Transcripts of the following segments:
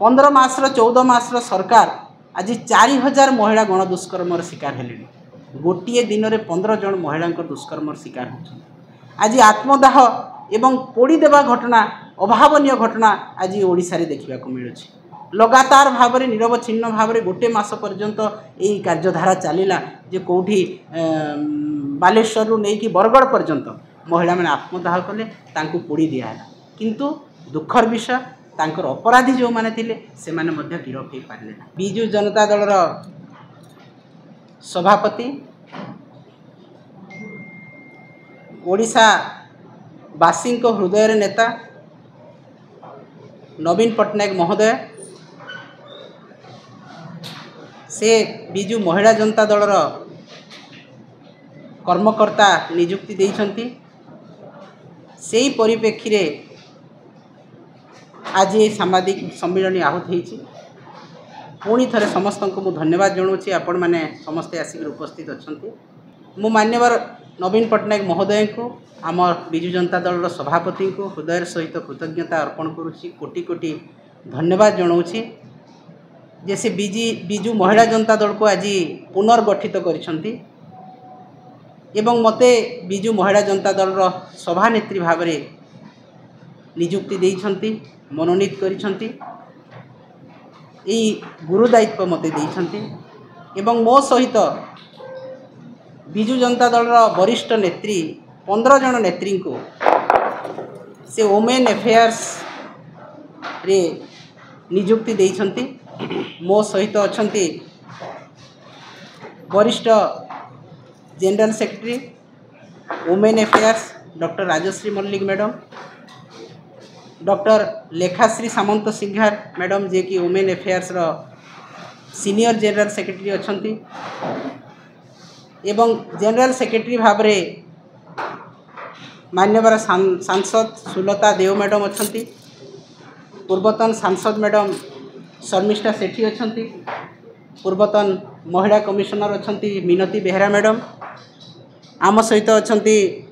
15 मास 14 मास सरकार आज 4000 महिला गण दुष्कर्म शिकार हेले। गोटे दिन में 15 जन महिला दुष्कर्म शिकार होती। आज आत्मदाह एवं पोड़ी देवा घटना अभावनीय घटना आज ओडिशा रे देखा मिलूँ। लगातार भाव में निरवच्छिन्न भाव में गोटे मास पर्यंत यही कार्यधारा चलला जे कौटी बालेश्वर रु नहीं कि बरगढ़ पर्यंत महिला मैंने आत्मदाह कले तांकु पोड़ी दिया। किंतु दुखर विषय तांकर अपराधी जो माने थिले से माने मध्य गिरफ हो पारे ना। बिजु जनता दल सभापति ओडिशा बासी हृदय नेता नवीन पट्टनायक महोदय से बिजु महिला जनता दल कर्मकर्ता नियुक्ति देइछंती। सेही परिप्रेक्षी रे आज ये सांबादिक सम्मेलन आहूत होती। पुणी थे समस्त को धन्यवाद जनाऊँगी। आपण मैंने समस्ते आसिक उपस्थित अच्छा। मु मान्यवर नवीन पट्टनायक महोदय को आम बिजु जनता दल सभापति को हृदय सहित कृतज्ञता अर्पण करुच्ची। कोटि कोटि धन्यवाद जनाऊँगी जे से बिजु महिला जनता दल को आज पुनर्गठित करिसेंती एवं मते बिजु महिला जनता दल सभानेत्री भाव में नियुक्ति देइछंती, मनोनीत करिसेंती। गुरु दायित्व मते देइछंती एवं मो सहित बिजु जनता दल वरिष्ठ नेत्री 15 जन नेत्री को से वुमेन अफेयर्स रे नियुक्ति देइछंती। मो सहित अछंती वरिष्ठ general secretary women affairs doctor Rajashree Mallick madam, doctor Lekhashree Samant Singhar madam जे कि वुमेन अफेयर्स रो सीनियर जनरल सेक्रेटरी अछंती एवं जनरल सेक्रेटरी भाव में मान्यवर सांसद सुलता देव मैडम अछंती, पूर्वतन सांसद मैडम शर्मिष्ठा सेठी अछंती, पूर्वतन महिला कमिशनर अछंती मिनती बेहरा मैडम, आम सहित अछंती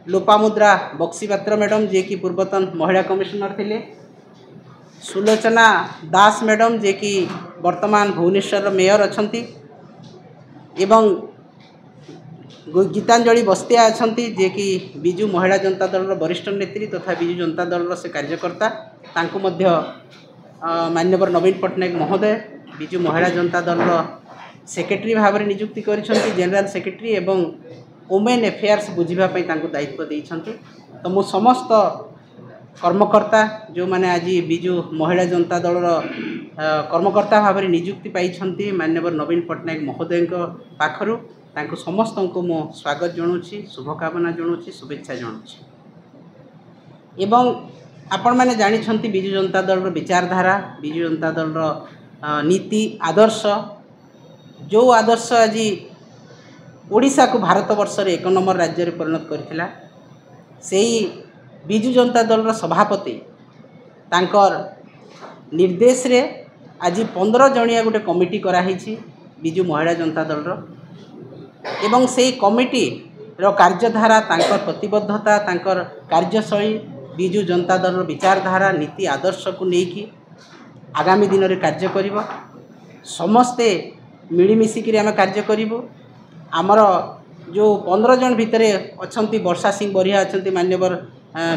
लोपामुद्रा बक्सीपात्र मैडम जे कि पूर्वतन महिला कमिशनर थिले, सुलोचना दास मैडम जे कि वर्तमान भुवनेश्वर मेयर अछंती एवं गीतांजलि बस्तिया अछंती जे कि बिजु महिला जनता दल वरिष्ठ नेत्री तथा बिजु जनता दल से कार्यकर्ता। तांको मध्य मान्यवर नवीन पट्टनायक महोदय बिजु महिला जनता दल सेक्रेटरी भाव में नियुक्ति करिसेंती, जनरल सेक्रेटरी एवं वुमेन अफेयर्स बुझापी दायित्व देइछंती। तो मु समस्त कर्मकर्ता जो माने आज बिजु महिला जनता दल कर्मकर्ता भाव में नियुक्ति पाई मान्यवर नवीन पट्टनायक महोदय पाखरु तांको समस्त को मु स्वागत जनाऊँगी, शुभकामना जनाऊँगी, शुभेच्छा जनाऊँगी। एवं आपण मैंने जानी बिजु जनता दल विचारधारा, बिजु जनता दल नीति आदर्श, जो आदर्श आज ओडिशा को भारत वर्ष रे 1 नंबर राज्य रे परिणत करथिला। सेही बिजु जनता दल सभापति तांकर निर्देश रे आज 15 जणिया गोटे कमिटी कराही बिजु महिला जनता दल एवं से कमिटी रो कार्यधारा तांकर प्रतिबद्धता तांकर कार्यशैली बिजु जनता दल विचारधारा नीति आदर्श को लेकिन आगामी दिन में कार्य करिबो। समस्ते मिलीमिशिकी आम कार्य करिबो। आमर जो 15 जन भितर अछंती वर्षा सिंह बरिया अछंती मान्यवर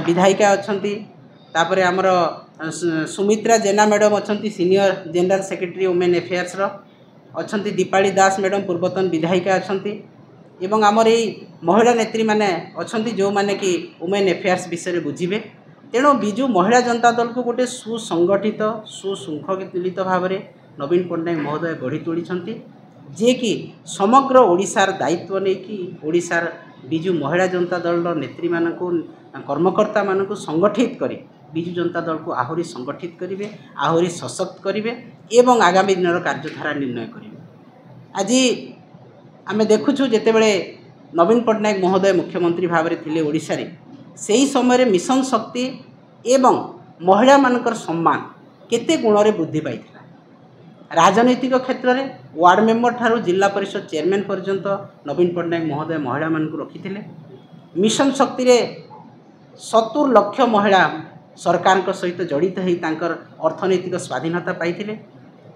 विधायिका अछंती, तापर आमर सुमित्रा जेना मैडम अछंती senior general secretary women affairs रो अछंती, दीपाली दास मैडम पूर्वतन विधायिका अछंती एवं आमर यही महिला नेत्री माने अछंती जो माने कि वुमेन अफेयर्स विषय बुझे। तेणु बिजु महिला जनता दल को गोटे सुसंगठित सुशृंखलित भाव में नवीन पट्टनायक महोदय गढ़ी तोड़ी जे कि समग्र ओडिशार दायित्व नहीं कि ओडिशार बिजु महिला जनता दल नेत्री मानक कर्मकर्ता मानक संगठित करी बिजु जनता दल को आहुरी संगठित करेंगे, आहुरी सशक्त करेंगे एवं आगामी दिन कार्यधारा निर्णय करेंगे। आज आम देखुचु जितेबले नवीन पट्टनायक महोदय मुख्यमंत्री भाव में थिले ओडिशा रे, सेही समय मिशन शक्ति एवं महिला मानकर सम्मान केते गुण रे वृद्धि पाई। राजनैतिक क्षेत्र में वार्ड मेंबर ठारू जिला परिषद चेयरमैन पर्यंत नवीन पट्टनायक महोदय महिला मानक रखी। मिशन शक्ति रे 70 लाख महिला सरकार सहित जड़ित होई तांकर अर्थनैतिक स्वाधीनता पाइथिले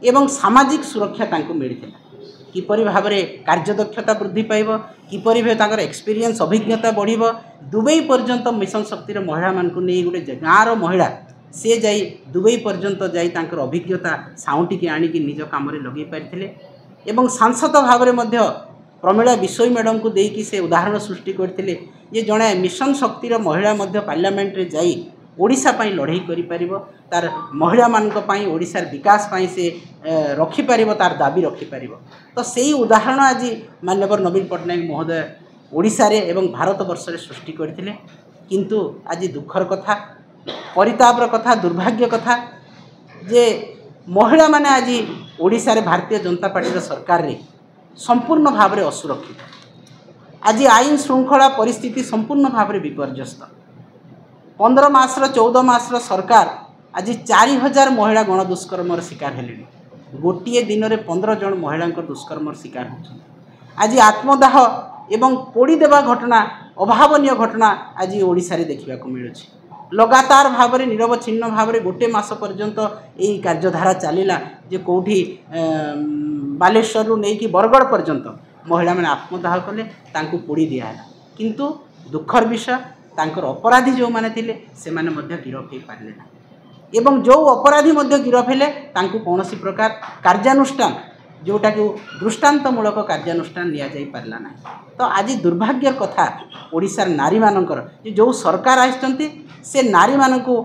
एवं सामाजिक सुरक्षा तांको मिलिथिला किपरि भाबरे कार्यदक्षता वृद्धि पाइब किपरि भाबे तांकर एक्सपीरियंस अभिज्ञता बढ़िबो दुबई पर्यंत मिशन शक्तिर महिला मानकु नै गुटे गाँर महिला से जाई दुबई पर्यंत जाई तांकर अभिज्ञता साउंटिकी आनिकी निज काम रे लगे पारिथिले एवं सांसद भाबरे मध्य प्रमिला विश्वई मैडम को देकी से उदाहरण सृष्टि करथिले जे जणे मिशन शक्तिर महिला मध्य पार्लियामेंट रे जाई ओडिशा पाई लड़ाई करि परिबो तार महिला मानक पाई ओडिशार विकास पाई से रखि परिबो तार दाबी रखि परिबो तो सेही उदाहरण आज माननीय नवीन पट्टनायक महोदय ओडिशा रे एवं भारत वर्ष रे सृष्टि करथिले किंतु आज दुखर कथा परितापर कथा दुर्भाग्य कथा जे महिला माने आज ओडिशा रे भारतीय जनता पार्टी रो सरकार रे संपूर्ण भाव में असुरक्षित आज आईन श्रृंखला परिस्थिति संपूर्ण भाव में विपर्यस्त 15 मास 14 मास सरकार आज 4000 महिला गण दुष्कर्म शिकार हेले गोटे दिन में 15 जन महिला दुष्कर्म शिकार होती आज आत्मदाह एवं पोड़ी देवा घटना अभावनीय घटना आज ओडिशा रे देखा मिलूँ लगातार भाव में निरवच्छिन्न भाव में गोटे मास पर्यंत यही कार्यधारा चलला जे कौटी बालेश्वर नहीं कि बरगढ़ पर्यंत महिला मैंने आत्मदाह कले तांको पोड़ी दिया किंतु दुखर विषय तांकर अपराधी जो माने थिले से माने मध्य गिरफ हो पारे ना एवं जो अपराधी मध्य गिरफ हेले तांको कौनसी प्रकार कार्यानुष्ठान जोटा कि दृष्टांतमूलक कार्यानुष्ठान निया जाई पारला ना तो आज दुर्भाग्यर कथा ओडिशार नारी मानकर जो सरकार आइछंती से नारी मानकु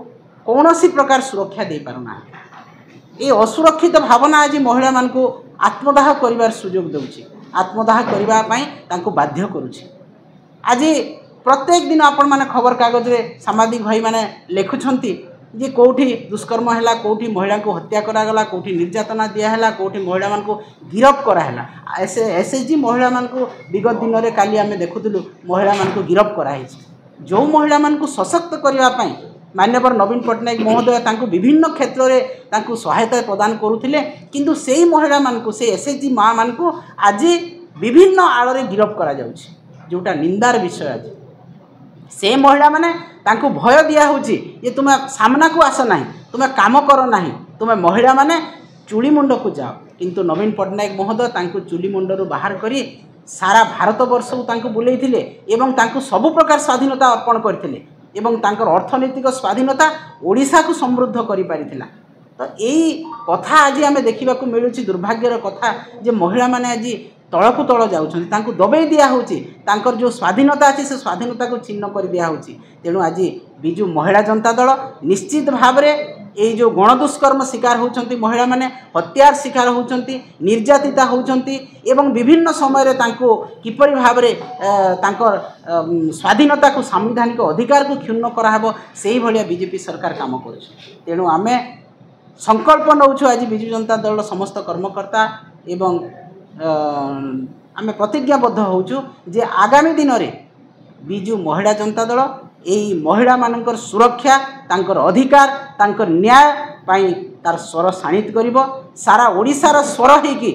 कौनसी प्रकार सुरक्षा दे पारुना ये असुरक्षित भावना आज महिला मानकु आत्मदाह करिवार सुयोग दउछि आत्मदाह करिवा पई तांको बाध्य करूछि आज प्रत्येक दिन आपण माने खबर कागज रे सामाजिक भाई माने लेखुछंती जे कोठी दुष्कर्म हैला कोठी महिला को हत्या करा गला कोठी निर्यातना दिया हैला कोठी महिला मान को गिरफ करा हैला ऐसे एसएचजी महिला मान को विगत दिन रे काली हमें देखुथुलु महिला मान को गिरफ करा है जो महिला मान को सशक्त करिवा पई माननीय नवीन पट्टनायक महोदय तांको विभिन्न क्षेत्र रे तांको सहायता प्रदान करुथिले किंतु सेही महिला मान को से एसएचजी मां मान को आज विभिन्न आड़ रे गिरफ करा जाउछि जोटा निंदार विषय आज से महिला माने तांको भय दिया होछि ये तुमे सामना को आस नाही तुमे काम करो नाही तुमे महिला माने चुली मुंड को जाओ किंतु नवीन पट्टनायक महोदय तांको चुली मुंडरू बाहर करी सारा भारत वर्ष को तांको बुलेइथिले एवं तांको सब प्रकार स्वाधीनता अर्पण करथिले एवं तांकर अर्थनैतिक स्वाधीनता ओडिशा को समृद्ध करि पारिथिला तो यही कथा आज आमे देखिबा को मिलुछि दुर्भाग्यर कथा जे महिला माने आज तलकू तल जाउछन तांको दबेई दिया होछि तांकर जो स्वाधीनता अछि से स्वाधीनता को छिन्न कर दिया होछि तेणु आज बिजु महिला जनता दल निश्चित भाव रे एई जो गणदुष्कर्म शिकार होउछंती महिला माने हत्यार शिकार होउछंती निर्यातिता होउछंती एवं विभिन्न समय रे तांको किपरि भाव रे तांकर स्वाधीनता को संवैधानिक अधिकार को क्षुण्ण कराहबो सेही भलिया बीजेपी सरकार काम करूछ तेणु आमे संकल्प नउछु आज बिजु जनता दल समस्त कर्मकर्ता एवं आमे प्रतिज्ञाबद्ध होउछु जे आगामी दिन रे बिजु महिला जनता दल यही महिला मानकर सुरक्षा तांकर अधिकार तांकर न्याय पाई तार स्वर शाणित करिवो सारा ओडिशार स्वर हेकी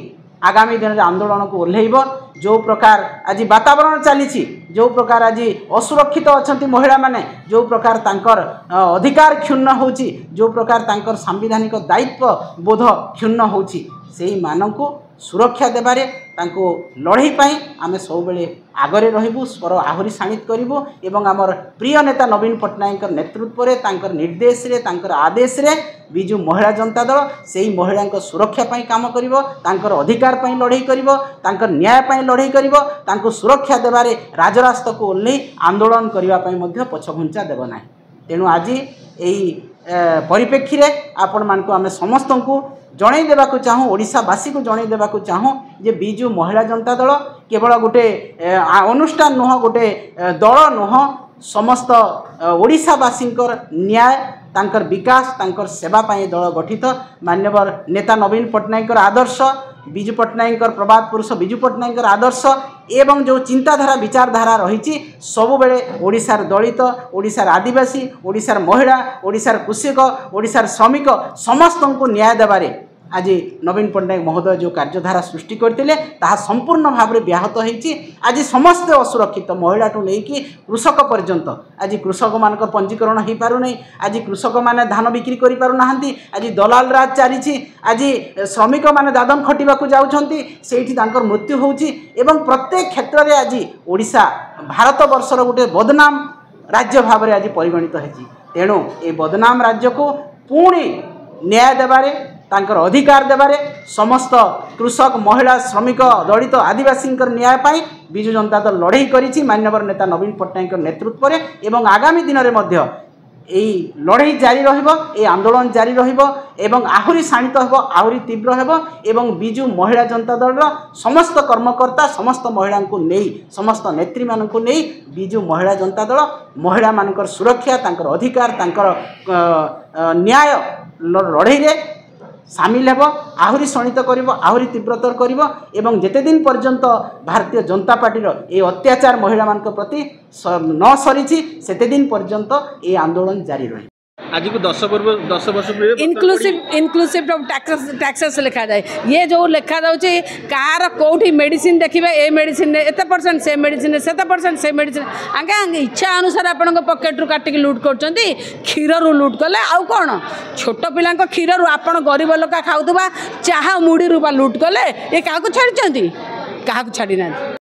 आगामी दिन रे आंदोलन को ओल्हेइब जो प्रकार आज वातावरण चली जो प्रकार आज असुरक्षित अछंती महिला माने जो प्रकार तांकर अधिकार क्षुण्ण होउची जो प्रकार तांकर संवैधानिक दायित्व बोध क्षुण्ण होउची सेही मानकु सुरक्षा देबारे तांको लड़ाई पाई आमे सब बेले आगरे रहिबु स्वर आहुरी शाणित करिबु एवं आमर प्रिय नेता नवीन पट्टनायक नेतृत्व रे तांकर निर्देश रे तांकर आदेश रे बिजु महिला जनता दल सेही महिलांक सुरक्षा पाई काम करिवो तांकर अधिकार पाई लड़ाई करिवो तांकर न्याय पाई लड़ाई करिवो तांको सुरक्षा देबारे राजरास्ता को ओल्लै आंदोलन करिवा पाई मध्य पछघुंचा देबो नाही तेणु आज एही परिप्रेक्षी रे आपण मानको आमे समस्त को जणै देबाकू चाहूँ ओडिशावासी को जणै देबाकू चाहूँ जे बिजु महिला जनता दल केवल गोटे अनुष्ठान नुह गोटे दल नुह समस्त ओडिशावासींकर न्याय तांकर विकास तांकर सेवा पाई दल गठित मान्यवर नेता नवीन पट्टनायक आदर्श बिजु पट्टनायक प्रभात पुरुष बिजु पट्टनायक आदर्श एवं जो चिंताधारा विचारधारा रही सब बेले ओडिशार दलित ओडिशार आदिवासी ओडिशार महिला ओडिशार कृषक ओडिशार श्रमिक समस्त को न्याय देबारे आज नवीन पट्टनायक महोदय जो कार्यधारा सृष्टि करते संपूर्ण भाव में व्याहत होती। आज समस्ते असुरक्षित महिला ठूँ नहीं कृषक पर्यंत आज कृषक मान पंजीकरण हो पारना। आज कृषक मैंने धान बिक्री कर पारना। आज दलाल राज चली। आज श्रमिक मैंने दादन खटिया जाऊँगी से मृत्यु होची। प्रत्येक क्षेत्र में आज ओडिशा भारत वर्षर गोटे बदनाम राज्य भाव में आज परिगणित होती। तेणु ये बदनाम राज्य को पुणी न्याय देवारे तांकर अधिकार देवारे समस्त कृषक महिला श्रमिक दलित आदिवासी न्याय पाई बिजु जनता दल लड़ाई करिछि माननीय नेता नवीन पट्टनायक नेतृत्व में। एवं आगामी दिन में मध्य यही लड़ाई जारी रहिबो, ए आंदोलन जारी रहिबो एवं आहुरी शाणित हेबो, आहुरी तीव्र हेबो। एवं बिजु महिला जनता दल समस्त कर्मकर्ता समस्त महिला को नहीं समस्त नेत्री मानक नहीं बिजु महिला जनता दल महिला मानकर सुरक्षा तांकर अधिकार तांकर न्याय लड़ाई रे सामिल हेबो, आहुरी शणित करिबो, आहुरी तीव्रतर करिबो। एवं जेते दिन पर्यंत भारतीय जनता पार्टी ये अत्याचार महिला मान प्रति न सरीछि सेते दिन पर्यंत ये आंदोलन जारी रही। आज को 10 वर्ष इनक्लूसिव टैक्सेस लिखा जाए। ये जो लिखा जाऊँगी कार कौटी मेडिसिन देखिए ए मेडिसिन एत परसेंट से मेडिसिन सेत परसेंट से मेडिसिन आगे इच्छा अनुसार आपण पकेट रू काटिक लुट कर क्षीर रू लुट कले आउ कौन छोट पिला क्षीर रू आप गरीब लोक खाऊा चाह मुड़ी रू लुट कले ये क्या छाड़ी क्या छाड़ी ना।